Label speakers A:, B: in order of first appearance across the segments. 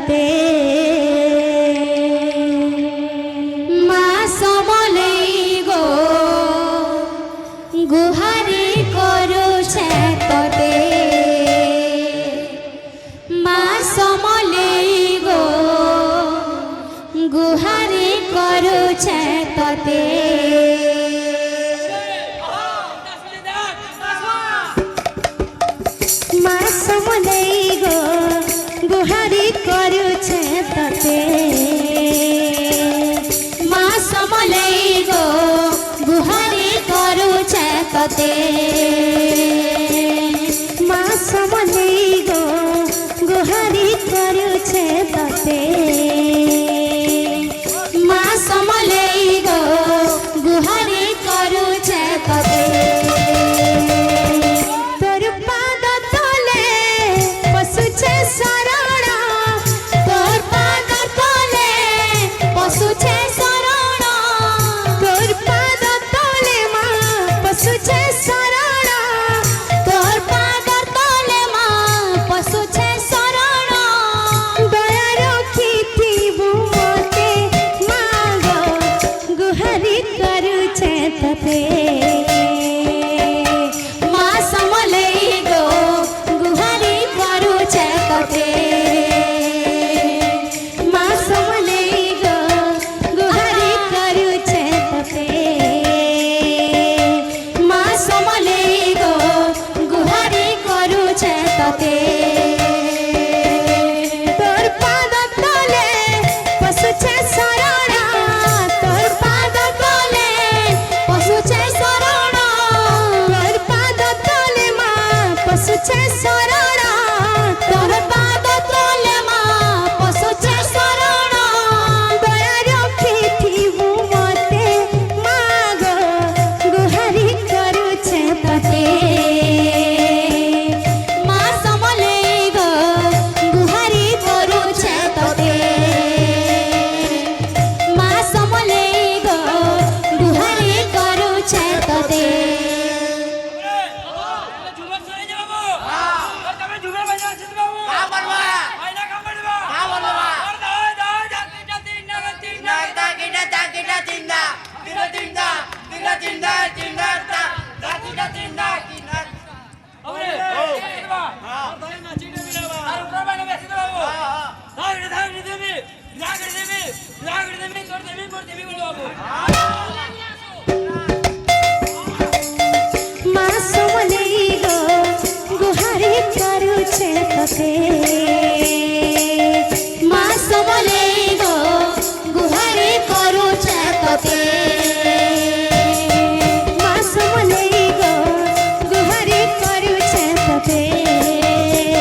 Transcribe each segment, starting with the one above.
A: तते मा समलेई गो गुहारी करुछे तते मा समलेई गो गुहारी करुछे तते मा समलेई गो गुहारी करुछे तते मा समलेई गो गुहारी करुछे तते मा समलेई गो गुहारी करुछे तते मा समलेई गो गुहारी करुछे तते समलेई गो गुहारी करुछे तते मा समलेई गो गुहारी करुछे तते मा समलेई गो गुहारी करुछे तते मा समलेई गो गुहारी करुछे तते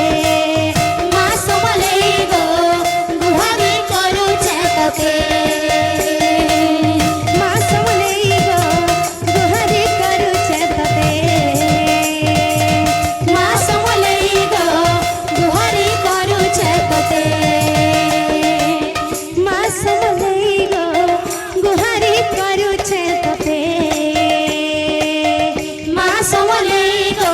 A: मा समलेई गो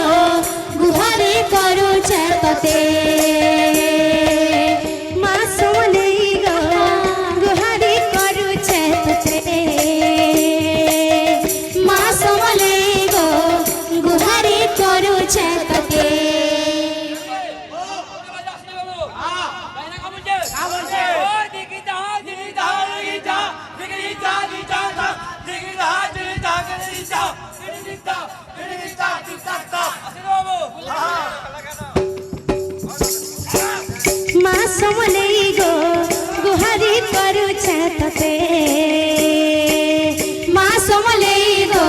A: गुहारी करुछे तते मा समलेई गो गुहारी करुछे तते मा समलेई गो गुहारी करुछे तते मा समलेई गो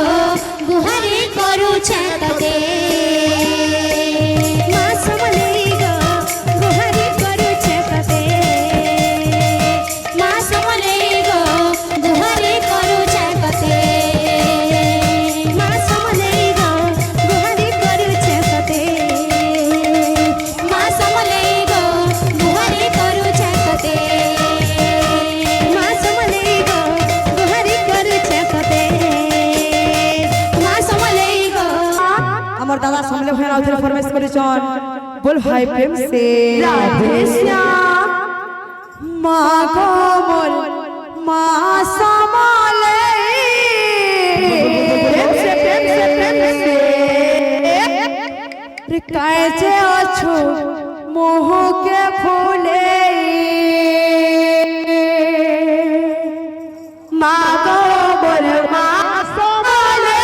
B: আমার দাদা সামলে ভাই আউথরে ফরমাইশ করেছন বল হাই প্রেম সে
A: রাধে শ্যাম
B: মা গো মোর মা সামলে রে কাছে আছো মোহকে ফুলে মা গো মোর মা সামলে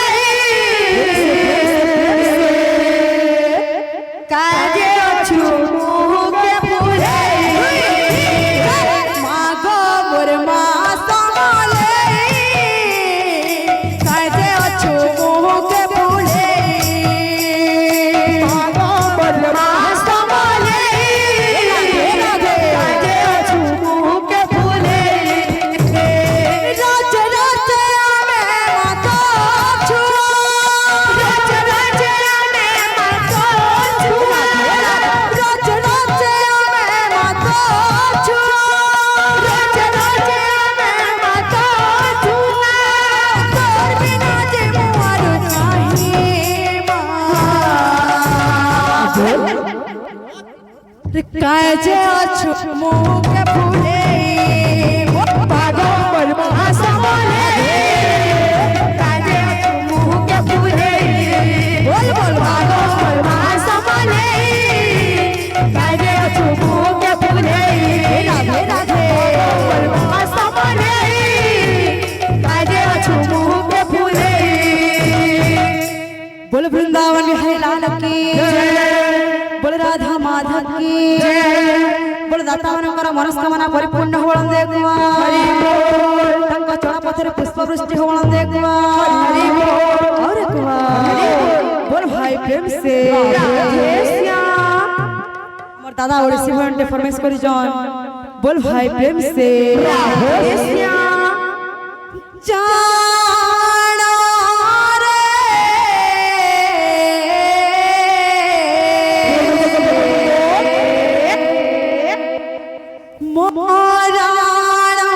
B: কাছে আছো মোহকে ফুলে মা গো মোর মা সামলে কাছে আছো মোহকে ফুলে মা গো মোর মা সামলে কাছে আছো মোহকে ফুলে রাজ রাজ আমে মাতো ছুড়ো রাজ রাজ আমে মাতো ছুড়ো রাজ রাজ আমে মাতো ছুড়ো রাজ রাজ আমে মাতো ছুড়ো তোর বিনা যে মোর নাহি মা রে কাছে আছো মোহকে ফুলে পাগল মোর মা সামলে কাছে আছো মোহকে ফুলে বল বল পাগল মোর মা সামলে কাছে আছো মোহকে ফুলে রাধে রাধে মোর মা সামলে কাছে আছো মোহকে ফুলে बोल वृंदावन बिहारी लाल की बोल राधा माधव की बोल दाता मनकर मनस्कामना परिपूर्ण होवण देखवा हरि बोल तंग चढ़ा पथरे पुष्प वृष्टि होवण देखवा हरि बोल और कुआ बोल भाई प्रेम से राधे श्याम मोर दादा ओडिसी भंडे फरमाइश करी जन बोल भाई प्रेम से राधे श्याम जाना मोराना